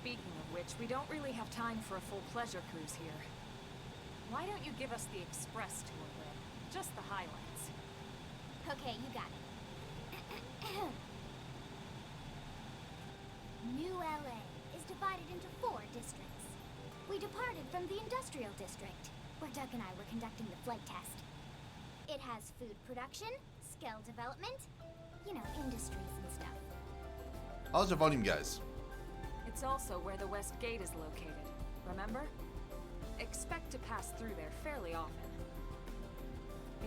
Speaking of which, we don't really have time for a full pleasure cruise here. Why don't you give us the express tour, Lynn? Just the highlights. Okay, you got it. New LA is divided into 4 districts. We departed from the industrial district, where Doug and I were conducting the flight test. It has food production, skill development, you know, industries and stuff. How's the volume, guys? It's also where the West Gate is located, remember? Expect to pass through there fairly often.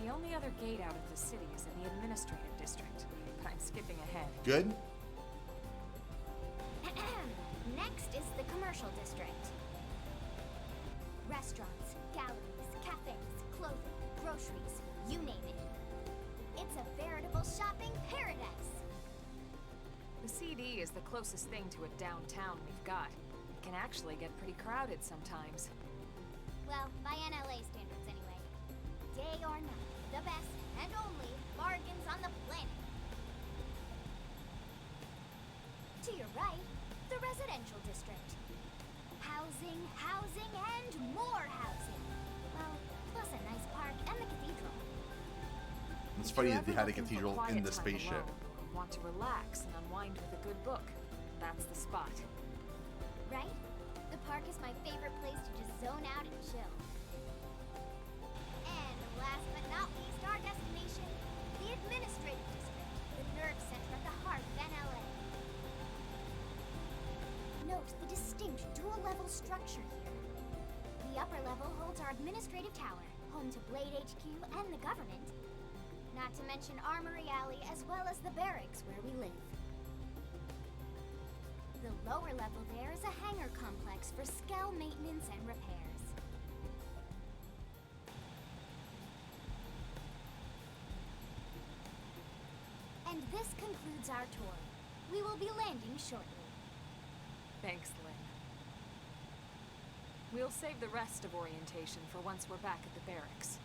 The only other gate out of the city is in the administrative district, but I'm skipping ahead. Good. Next is the commercial district. Restaurants, galleries, cafes, clothing, groceries, you name it. It's a veritable shopping paradise. The CD is the closest thing to a downtown we've got. It can actually get pretty crowded sometimes. Well, by NLA standards anyway. Day or night, the best and only bargains on the planet. To your right, the residential district. Housing, housing, and more housing. Well, plus a nice park and the cathedral. It's funny that they had a cathedral in the spaceship. Alone, want to relax and unwind with a good book. That's the spot. Right? The park is my favorite place to just zone out and chill. And last but not least, our destination, the administrative district, the nerve center at the heart of NLA. Note the distinct dual-level structure here. The upper level holds our administrative tower, home to Blade HQ and the government. Not to mention Armory Alley as well as the barracks where we live. The lower level there is a hangar complex for Skell maintenance and repairs. And this concludes our tour. We will be landing shortly. Thanks, Lynn. We'll save the rest of orientation for once we're back at the barracks.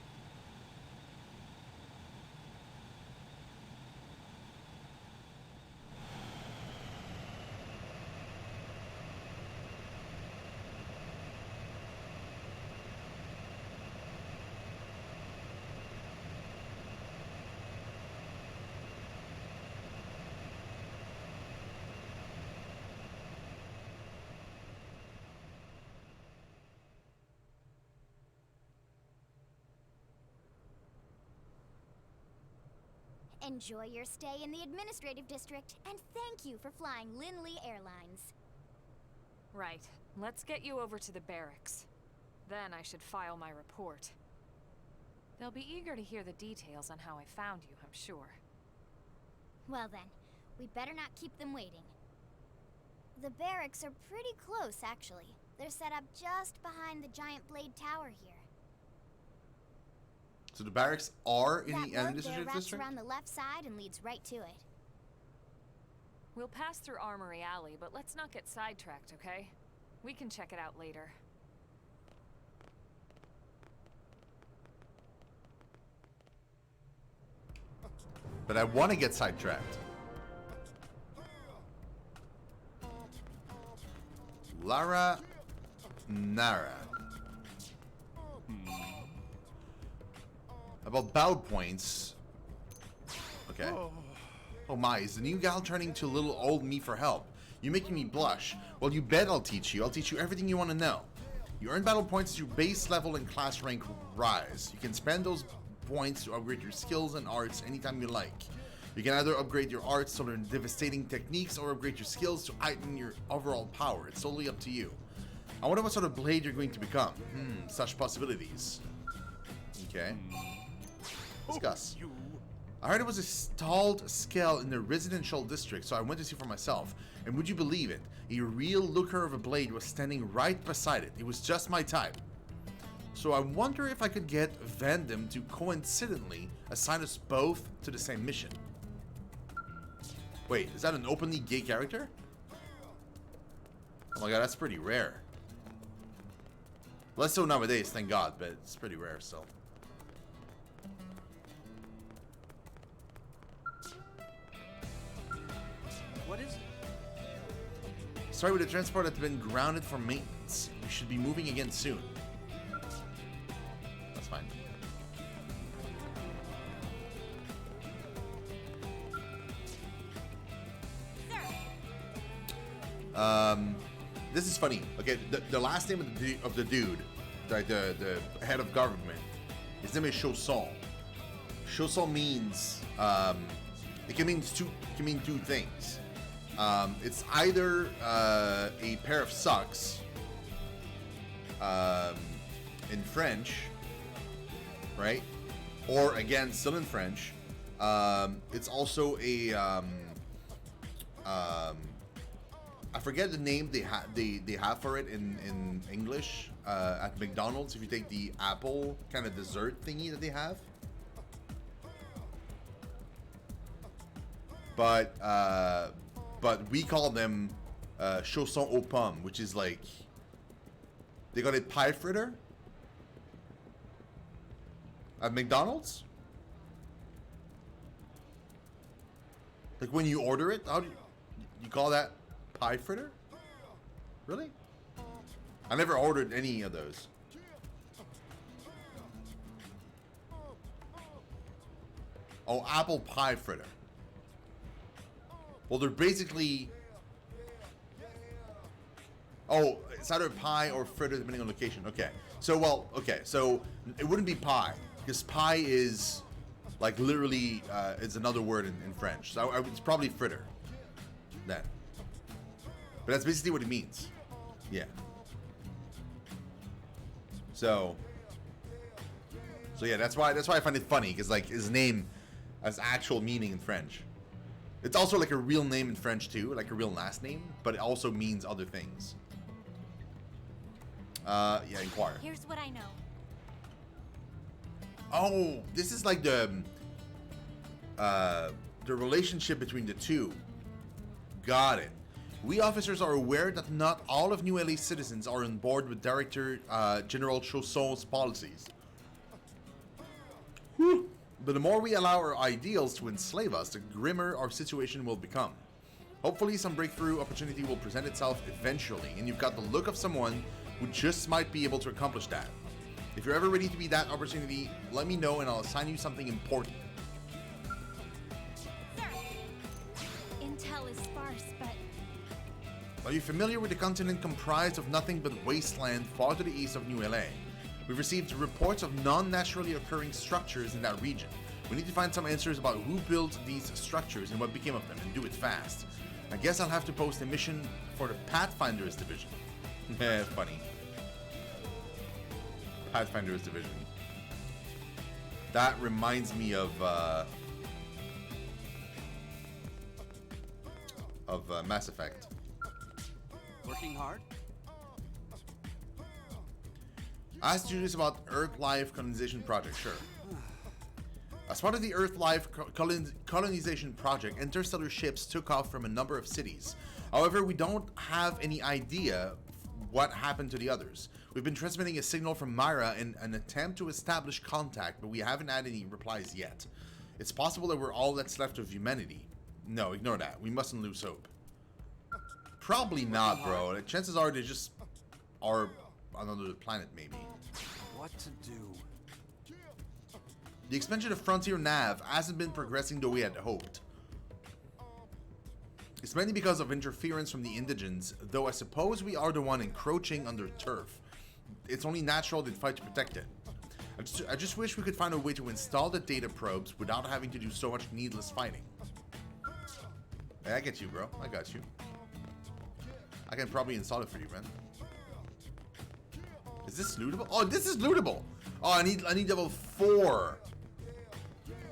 Enjoy your stay in the administrative district, and thank you for flying Linley Airlines. Right. Let's get you over to the barracks. Then I should file my report. They'll be eager to hear the details on how I found you, I'm sure. Well then, we'd better not keep them waiting. The barracks are pretty close, actually. They're set up just behind the giant blade tower here. So the barracks are in the That road there administrative wraps district? around the left side and leads right to it. We'll pass through Armory Alley, but let's not get sidetracked, okay? We can check it out later. But I want to get sidetracked. Lara Nara. About battle points. Okay. Oh my, is the new gal turning to little old me for help? You're making me blush. Well, you bet I'll teach you. I'll teach you everything you want to know. You earn battle points as your base level and class rank rise. You can spend those points to upgrade your skills and arts anytime you like. You can either upgrade your arts to learn devastating techniques or upgrade your skills to heighten your overall power. It's totally up to you. I wonder what sort of blade you're going to become. Such possibilities. Okay. Discuss. I heard it was a stalled Skell in the residential district, so I went to see for myself. And would you believe it? A real looker of a blade was standing right beside it. It was just my type. So I wonder if I could get Vandom to coincidentally assign us both to the same mission. Wait, is that an openly gay character? Oh my god, that's pretty rare. Less so nowadays, thank god, but it's pretty rare still. What is it? Sorry, with the transport that's been grounded for maintenance. We should be moving again soon. That's fine. This is funny. Okay, the last name of the dude, like the head of government, his name is Shosong. Shosong means it can mean two things. It's either a pair of socks in French, right? Or again, still in French. It's also a I forget the name they have for it in English at McDonald's. If you take the apple kind of dessert thingy that they have, but we call them chausson aux pommes, which is like they got it pie fritter at McDonald's. Like when you order it, how do you call that? Pie fritter? Really? I never ordered any of those. Oh, apple pie fritter. Well, they're basically... Oh, it's either pie or fritter depending on location. Okay. So, well, okay. So, it wouldn't be pie. Because pie is, like, literally, it's another word in French. So, it's probably fritter. Then. But that's basically what it means. Yeah. So yeah, that's why I find it funny, because like his name has actual meaning in French. It's also like a real name in French too, like a real last name, but it also means other things. Yeah, inquire. Here's what I know. Oh, this is like the relationship between the two. Got it. We officers are aware that not all of New LA's citizens are on board with Director General Chausson's policies. Whew. But the more we allow our ideals to enslave us, the grimmer our situation will become. Hopefully some breakthrough opportunity will present itself eventually, and you've got the look of someone who just might be able to accomplish that. If you're ever ready to be that opportunity, let me know and I'll assign you something important. Sir, intel is sparse, but... Are you familiar with the continent comprised of nothing but wasteland far to the east of New LA? We've received reports of non-naturally occurring structures in that region. We need to find some answers about who built these structures and what became of them, and do it fast. I guess I'll have to post a mission for the Pathfinders Division. Funny. Pathfinders Division. That reminds me of Mass Effect. Working hard? Ask Julius about Earth Life Colonization Project, sure. As part of the Earth Life Colonization Project, interstellar ships took off from a number of cities. However, we don't have any idea what happened to the others. We've been transmitting a signal from Myra in an attempt to establish contact, but we haven't had any replies yet. It's possible that we're all that's left of humanity. No, ignore that. We mustn't lose hope. Probably not, bro. Chances are they just are on another planet, maybe. What to do? The expansion of Frontier Nav hasn't been progressing the way I had hoped. It's mainly because of interference from the indigents, though I suppose we are the one encroaching on their turf. It's only natural they'd fight to protect it. I just wish we could find a way to install the data probes without having to do so much needless fighting. Hey, I get you, bro. I got you. I can probably install it for you, man. Is this lootable? Oh, this is lootable. Oh, I need level 4.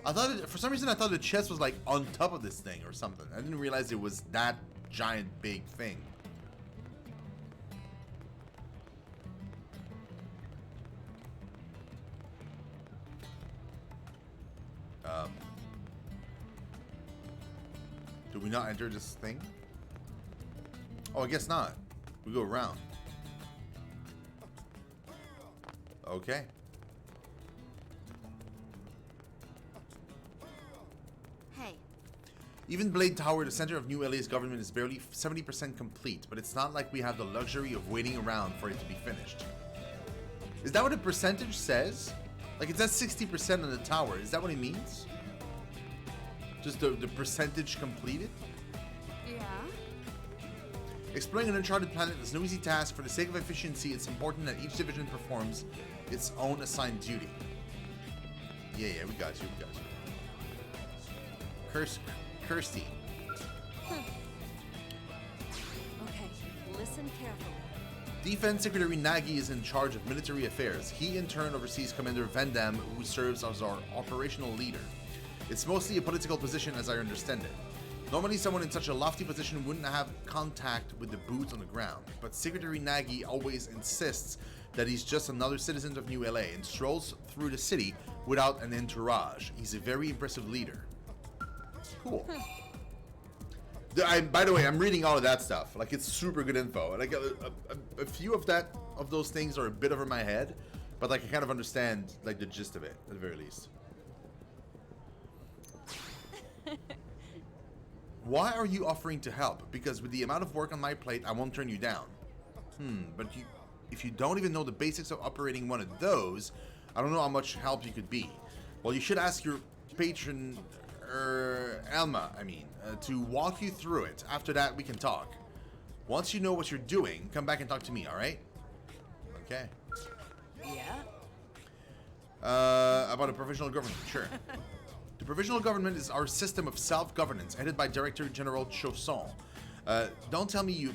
I thought for some reason I thought the chest was like on top of this thing or something. I didn't realize it was that giant big thing. Do we not enter this thing? Oh, I guess not. We go around. Okay. Hey. Even Blade Tower, the center of New LA's government, is barely 70% complete, but it's not like we have the luxury of waiting around for it to be finished. Is that what the percentage says? Like, it says 60% on the tower. Is that what it means? Just the percentage completed? Yeah? Exploring an uncharted planet is no easy task. For the sake of efficiency, it's important that each division performs its own assigned duty. Yeah, we got you, Kirsty. Okay, listen carefully. Defense Secretary Nagy is in charge of military affairs. He in turn oversees Commander Van Damme, who serves as our operational leader. It's mostly a political position as I understand it. Normally someone in such a lofty position wouldn't have contact with the boots on the ground, but Secretary Nagy always insists that he's just another citizen of New LA and strolls through the city without an entourage. He's a very impressive leader. Cool. By the way, I'm reading all of that stuff. Like, it's super good info. Like, a few of those things are a bit over my head, but like I kind of understand like the gist of it at the very least. Why are you offering to help? Because with the amount of work on my plate, I won't turn you down. But if you don't even know the basics of operating one of those, I don't know how much help you could be. Well, you should ask your patron, Elma, to walk you through it. After that, we can talk. Once you know what you're doing, come back and talk to me, alright? Okay. Yeah? About a provisional government, sure. The provisional government is our system of self-governance, headed by Director General Chausson. Don't tell me you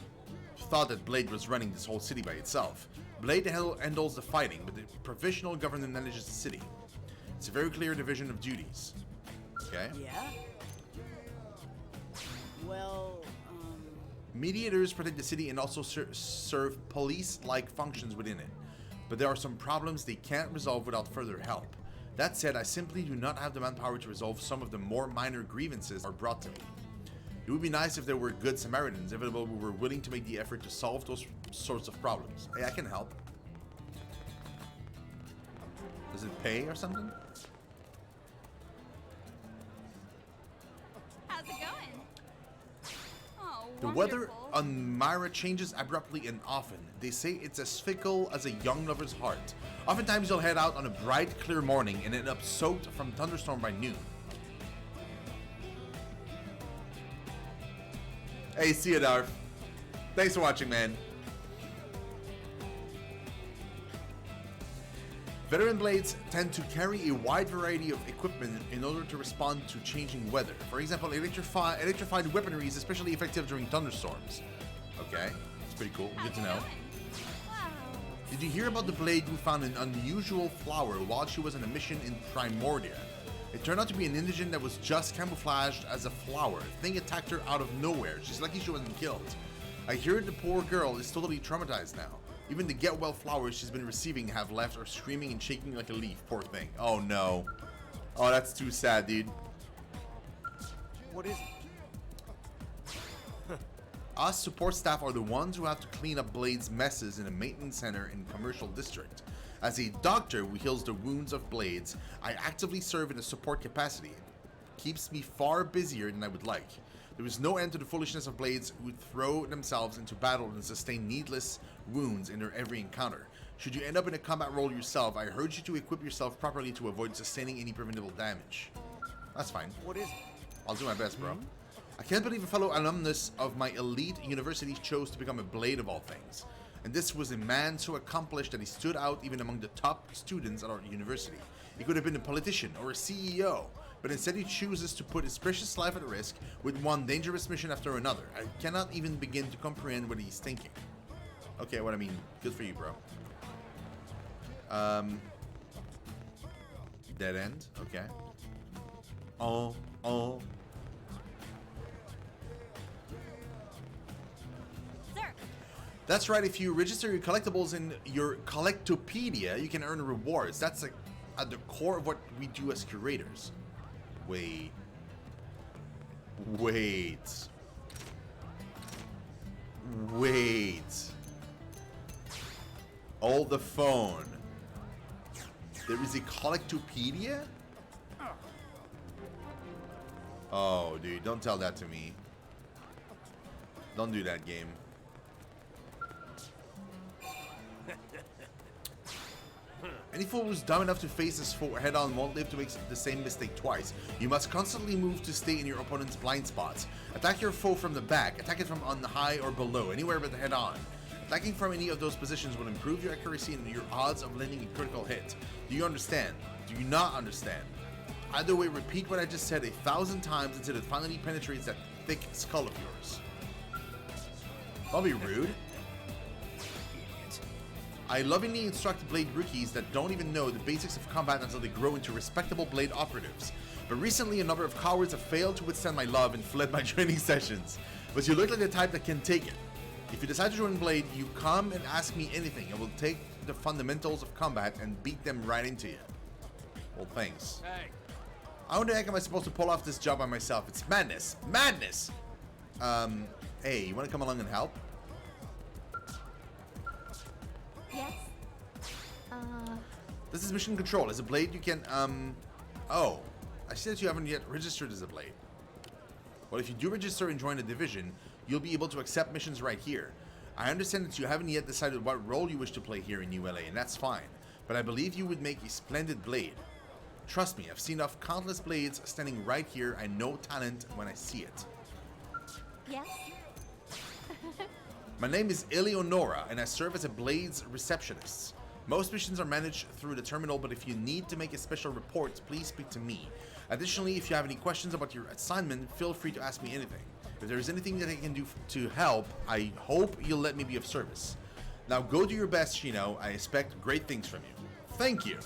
thought that Blade was running this whole city by itself. Blade handles the fighting, but the provisional government manages the city. It's a very clear division of duties. Okay? Yeah? Well, Mediators protect the city and also serve police-like functions within it. But there are some problems they can't resolve without further help. That said, I simply do not have the manpower to resolve some of the more minor grievances that are brought to me. It would be nice if there were good Samaritans available who were willing to make the effort to solve those sorts of problems. Hey, I can help. Does it pay or something? How's it going? Oh, The weather on Myra changes abruptly and often. They say it's as fickle as a young lover's heart. Oftentimes you'll head out on a bright, clear morning and end up soaked from thunderstorm by noon. Hey, see you, Darth. Thanks for watching, man. Veteran blades tend to carry a wide variety of equipment in order to respond to changing weather. For example, electrified weaponry is especially effective during thunderstorms. Okay, that's pretty cool. Good to know. Wow. Did you hear about the blade who found an unusual flower while she was on a mission in Primordia? It turned out to be an indigent that was just camouflaged as a flower. The thing attacked her out of nowhere. She's lucky she wasn't killed. I hear the poor girl is totally traumatized now. Even the get well flowers she's been receiving have left her screaming and shaking like a leaf. Poor thing. Oh no. Oh, that's too sad, dude. What is it? Us support staff are the ones who have to clean up Blade's messes in a maintenance center in Commercial District. As a doctor who heals the wounds of Blades, I actively serve in a support capacity. It keeps me far busier than I would like. There is no end to the foolishness of Blades who throw themselves into battle and sustain needless wounds in their every encounter. Should you end up in a combat role yourself, I urge you to equip yourself properly to avoid sustaining any preventable damage. That's fine. What is it? I'll do my best, bro. I can't believe a fellow alumnus of my elite university chose to become a Blade of all things. And this was a man so accomplished that he stood out even among the top students at our university. He could have been a politician or a CEO, but instead he chooses to put his precious life at risk with one dangerous mission after another. I cannot even begin to comprehend what he's thinking. Okay, what I mean, good for you, bro. Dead end, okay. Oh. Sir, That's right, if you register your collectibles in your Collectopedia, you can earn rewards. That's like at the core of what we do as curators. Wait. Hold the phone. There is a Collectopedia? Oh, dude, don't tell that to me. Don't do that, game. Any fool who's dumb enough to face his foe head-on won't live to make the same mistake twice. You must constantly move to stay in your opponent's blind spots. Attack your foe from the back. Attack it from on high or below, anywhere but head-on. Attacking from any of those positions will improve your accuracy and your odds of landing a critical hit. Do you understand? Do you not understand? Either way, repeat what I just said 1,000 times until it finally penetrates that thick skull of yours. Don't be rude. I lovingly instruct blade rookies that don't even know the basics of combat until they grow into respectable blade operatives. But recently, a number of cowards have failed to withstand my love and fled my training sessions. But you look like the type that can take it. If you decide to join Blade, you come and ask me anything. I will take the fundamentals of combat and beat them right into you. Well, thanks. Hey. How the heck am I supposed to pull off this job by myself? It's madness. Madness! Hey, you want to come along and help? Yes? This is mission control. As a Blade, you can, oh. I see that you haven't yet registered as a Blade. Well, if you do register and join a division, you'll be able to accept missions right here. I understand that you haven't yet decided what role you wish to play here in ULA, and that's fine. But I believe you would make a splendid Blade. Trust me, I've seen off countless Blades standing right here. I know talent when I see it. Yes? My name is Eleonora, and I serve as a Blade's receptionist. Most missions are managed through the terminal, but if you need to make a special report, please speak to me. Additionally, if you have any questions about your assignment, feel free to ask me anything. If there is anything that I can do to help, I hope you'll let me be of service. Now go do your best, Shino. I expect great things from you. Thank you.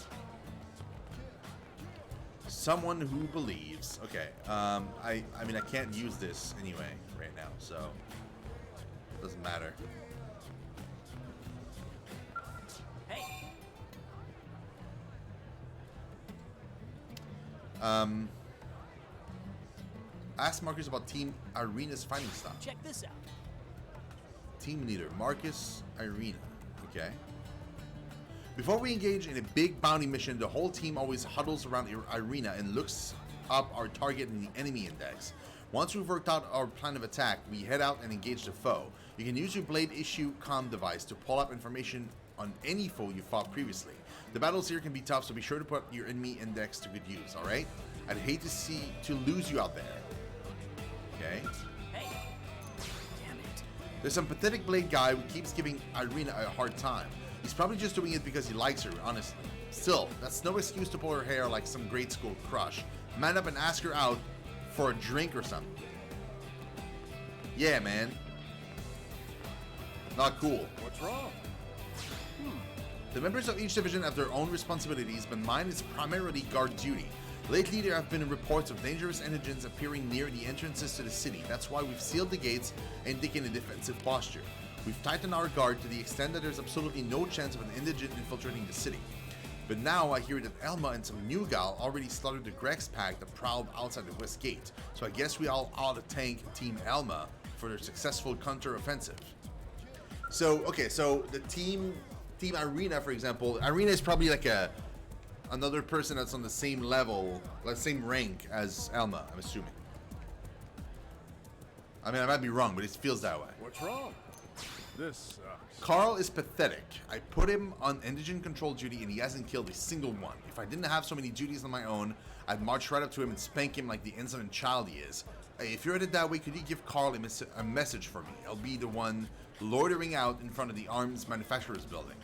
Someone who believes. Okay, I mean, I can't use this anyway right now, so it doesn't matter. Hey. Ask Marcus about Team Irina's fighting style. Check this out. Team leader, Marcus Irina. Okay. Before we engage in a big bounty mission, the whole team always huddles around Irina and looks up our target in the enemy index. Once we've worked out our plan of attack, we head out and engage the foe. You can use your Blade issue comm device to pull up information on any foe you fought previously. The battles here can be tough, so be sure to put your enemy index to good use, alright? I'd hate to lose you out there. Okay. Hey. Damn it. There's some pathetic Blade guy who keeps giving Irina a hard time. He's probably just doing it because he likes her, honestly. Still, that's no excuse to pull her hair like some grade school crush. Man up and ask her out for a drink or something. Yeah, man. Not cool. What's wrong? The members of each division have their own responsibilities, but mine is primarily guard duty. Lately, there have been reports of dangerous indigents appearing near the entrances to the city. That's why we've sealed the gates and taken a defensive posture. We've tightened our guard to the extent that there's absolutely no chance of an indigent infiltrating the city. But now I hear that Elma and some new gal already slaughtered the Grex pack that prowled outside the west gate. So I guess we all ought to thank Team Elma for their successful counter-offensive. So, okay, so the Team Irina, for example, Irina is probably like another person that's on the same level, like same rank as Elma, I'm assuming. I mean, I might be wrong, but it feels that way. What's wrong? This sucks. Carl is pathetic. I put him on indigent control duty and he hasn't killed a single one. If I didn't have so many duties on my own, I'd march right up to him and spank him like the insolent child he is. Hey, if you're headed that way, could you give Carl a message for me? I'll be the one loitering out in front of the arms manufacturer's building.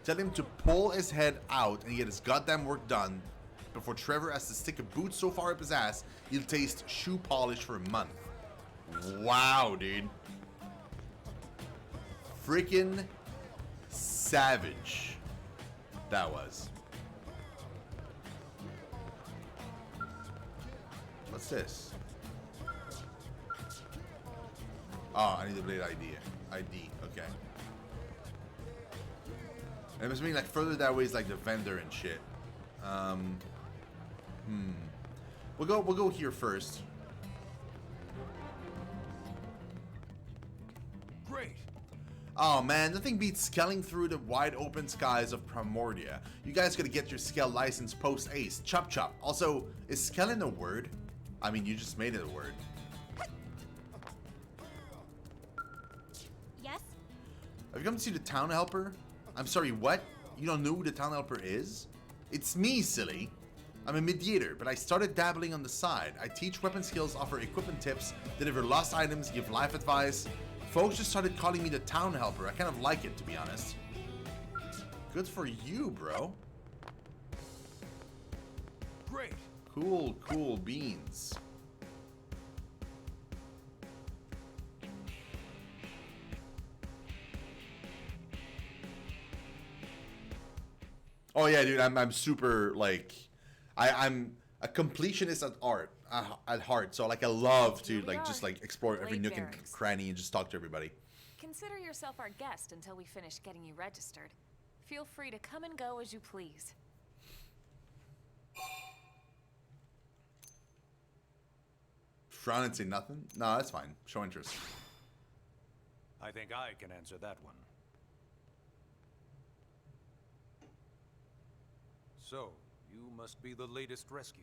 Tell him to pull his head out and get his goddamn work done before Trevor has to stick a boot so far up his ass, he'll taste shoe polish for a month. Wow, dude. Freaking savage that was. What's this? Oh, I need the Blade ID, okay. And it must mean like further that way is like the vendor and shit. We'll go here first. Great. Oh man, nothing beats scaling through the wide open skies of Primordia. You guys gotta get your scale license post-ace. Chop chop. Also, is scaling a word? I mean, you just made it a word. Yes? Have you come to see the town helper? I'm sorry, what? You don't know who the town helper is? It's me, silly. I'm a mediator, but I started dabbling on the side. I teach weapon skills, offer equipment tips, deliver lost items, give life advice. Folks just started calling me the town helper. I kind of like it, to be honest. Good for you, bro. Great. Cool, cool beans. Oh yeah, dude, I'm super like, I'm a completionist at heart. So like I love to Here we like are. just like explore every Blade nook and Barracks. cranny and just talk to everybody. Consider yourself our guest until we finish getting you registered. Feel free to come and go as you please. Frown and say nothing? No, that's fine. Show interest. I think I can answer that one. So, you must be the latest rescue.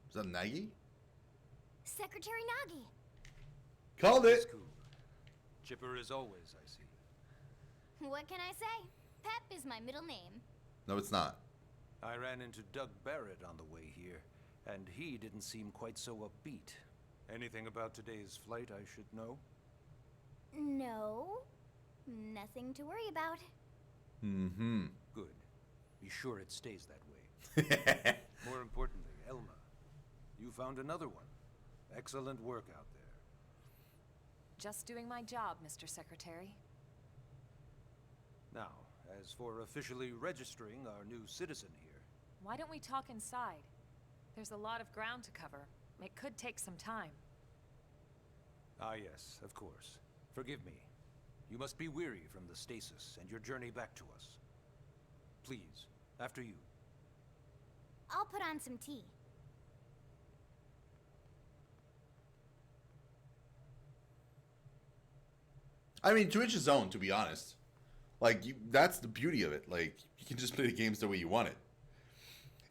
Is that Nagi? Secretary Nagi. Called Miss it. Cool. Chipper as always, I see. What can I say? Pep is my middle name. No, it's not. I ran into Doug Barrett on the way here, and he didn't seem quite so upbeat. Anything about today's flight I should know? No. Nothing to worry about. Mm-hmm. Good. Be sure it stays that way. More importantly, Elma, you found another one. Excellent work out there. Just doing my job, Mr. Secretary. Now, as for officially registering our new citizen here, Why don't we talk inside? There's a lot of ground to cover. It could take some time. ah yes, of course. Forgive me. You must be weary from the stasis and your journey back to us. Please, after you. I'll put on some tea. I mean, to each his own, to be honest. Like, that's the beauty of it. Like, you can just play the games the way you want it.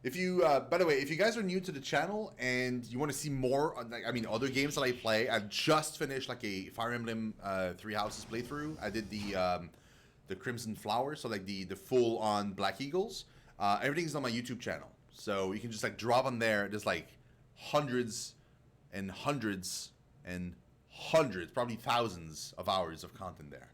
If you, by the way, if you guys are new to the channel and you want to see more, like, I mean, other games that I play, I've just finished like a Fire Emblem Three Houses playthrough. I did the Crimson Flower, so like the full-on Black Eagles. Everything's on my YouTube channel, so you can just like drop on there. There's like hundreds and hundreds and hundreds, probably thousands of hours of content there.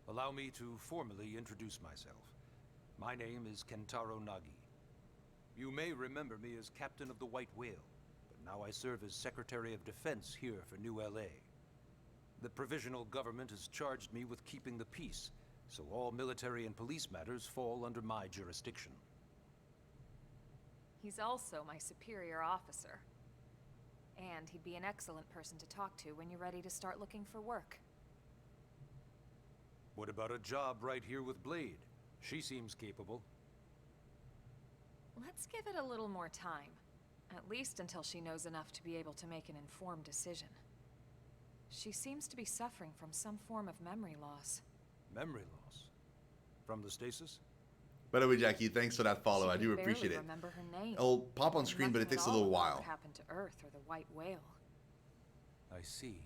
Allow me to formally introduce myself. My name is Kentaro Nagi. You may remember me as Captain of the White Whale, but now I serve as Secretary of Defense here for New LA. The provisional government has charged me with keeping the peace, so all military and police matters fall under my jurisdiction. He's also my superior officer. And he'd be an excellent person to talk to when you're ready to start looking for work. What about a job right here with Blade? She seems capable. Let's give it a little more time. At least until she knows enough to be able to make an informed decision. She seems to be suffering from some form of memory loss. Memory loss? From the stasis? By the way, Jackie, thanks for that follow. She I do can barely appreciate it. remember her name. It'll pop on screen, but it Nothing takes at a little all about while. What happened to Earth or the White Whale? I see.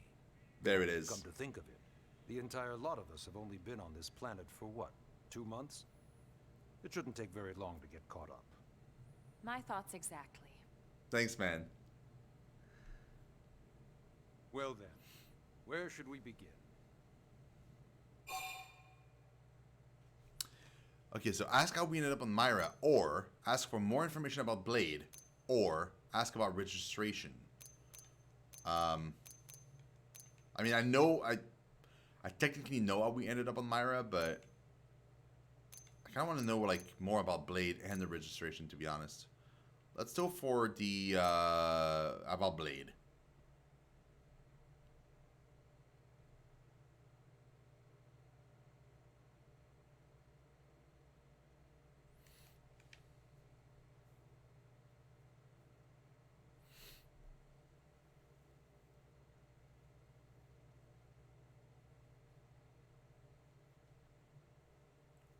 There it is. Come to think of it, the entire lot of us have only been on this planet for what, 2 months? It shouldn't take very long to get caught up. My thoughts exactly. Thanks, man. Well then, where should we begin? Okay, so ask how we ended up on Myra, or ask for more information about Blade, or ask about registration. I mean, I technically know how we ended up on Myra, but I kind of want to know like more about Blade and the registration, to be honest. Let's go for the about Blade.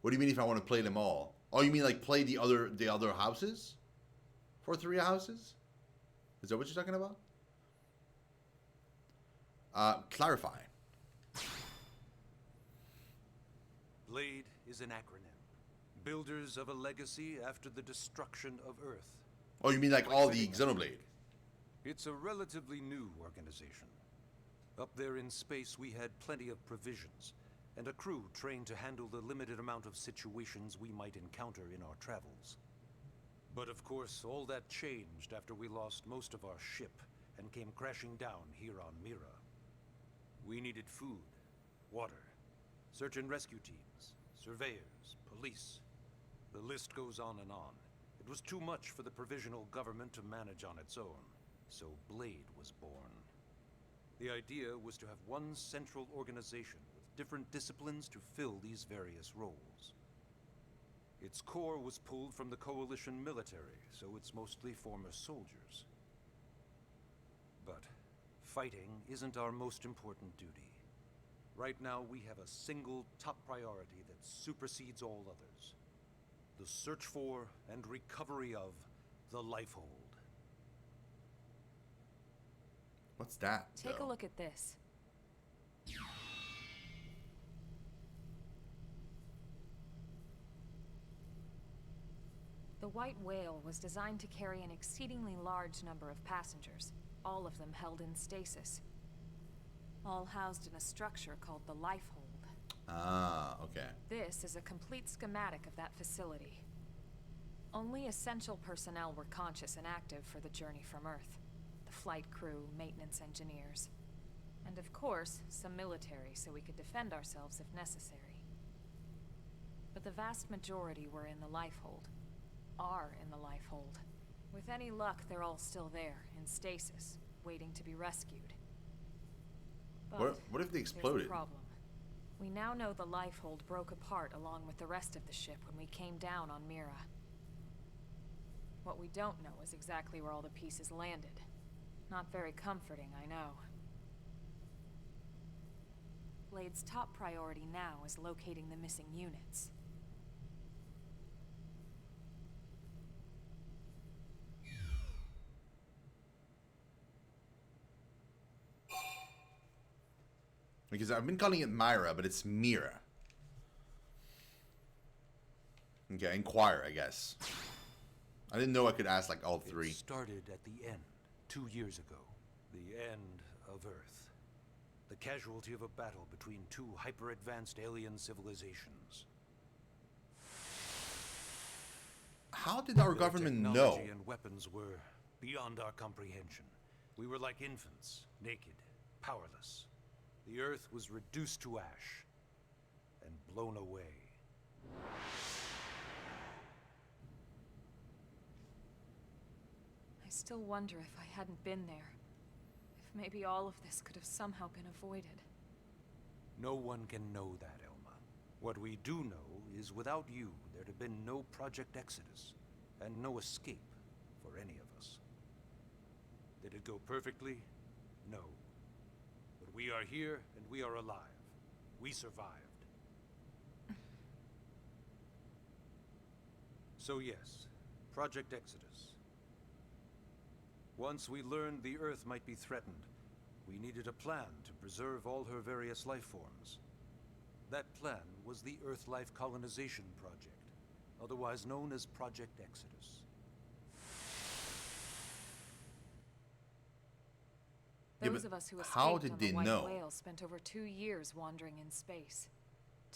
What do you mean if I want to play them all? Oh, you mean like play the other houses? For 3 houses? Is that what you're talking about? Clarify. Blade is an acronym. Builders of a legacy after the destruction of Earth. Oh, you mean like all the Xenoblade? It's a relatively new organization. Up there in space, we had plenty of provisions, and a crew trained to handle the limited amount of situations we might encounter in our travels. But of course, all that changed after we lost most of our ship and came crashing down here on Mira. We needed food, water, search and rescue teams, surveyors, police. The list goes on and on. It was too much for the provisional government to manage on its own, so Blade was born. The idea was to have one central organization with different disciplines to fill these various roles. Its core was pulled from the Coalition military, so it's mostly former soldiers. But fighting isn't our most important duty. Right now, we have a single top priority that supersedes all others. The search for and recovery of the Lifehold. What's that? Take a look at this. The White Whale was designed to carry an exceedingly large number of passengers, all of them held in stasis. All housed in a structure called the Lifehold. Ah, okay. This is a complete schematic of that facility. Only essential personnel were conscious and active for the journey from Earth. The flight crew, maintenance engineers, and of course, some military so we could defend ourselves if necessary. But the vast majority were in the Lifehold. Are in the Lifehold. With any luck, they're all still there, in stasis, waiting to be rescued. But What if they there's a exploded? problem. We now know the Lifehold broke apart along with the rest of the ship when we came down on Mira. What we don't know is exactly where all the pieces landed. Not very comforting, I know. Blade's top priority now is locating the missing units. Because I've been calling it Myra, but it's Mira. Okay, inquire, I guess. I didn't know I could ask like all 3. It started at the end, 2 years ago. The end of Earth. The casualty of a battle between 2 hyper-advanced alien civilizations. How did our Their government know? technology and weapons were beyond our comprehension. We were like infants, naked, powerless. The Earth was reduced to ash and blown away. I still wonder if I hadn't been there. If maybe all of this could have somehow been avoided. No one can know that, Elma. What we do know is without you, there'd have been no Project Exodus, and no escape for any of us. Did it go perfectly? No. But we are here, and we are alive. We survived. So yes, Project Exodus. Once we learned the Earth might be threatened, we needed a plan to preserve all her various life forms. That plan was the Earth Life Colonization Project, otherwise known as Project Exodus. Those of us who how escaped did on they the White know? Whale spent over 2 years wandering in space.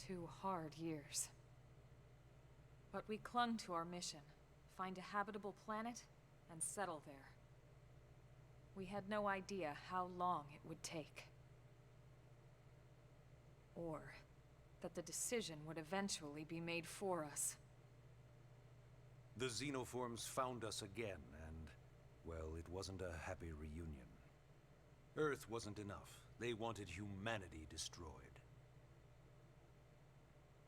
2 hard years. But we clung to our mission. Find a habitable planet and settle there. We had no idea how long it would take. Or that the decision would eventually be made for us. The Xenoforms found us again, and, well, it wasn't a happy reunion. Earth wasn't enough. They wanted humanity destroyed.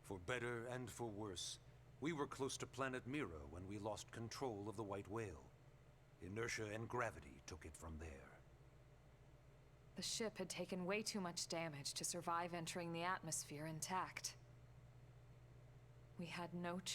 For better and for worse, we were close to planet Mira when we lost control of the White Whale. Inertia and gravity took it from there. The ship had taken way too much damage to survive entering the atmosphere intact. We had no choice.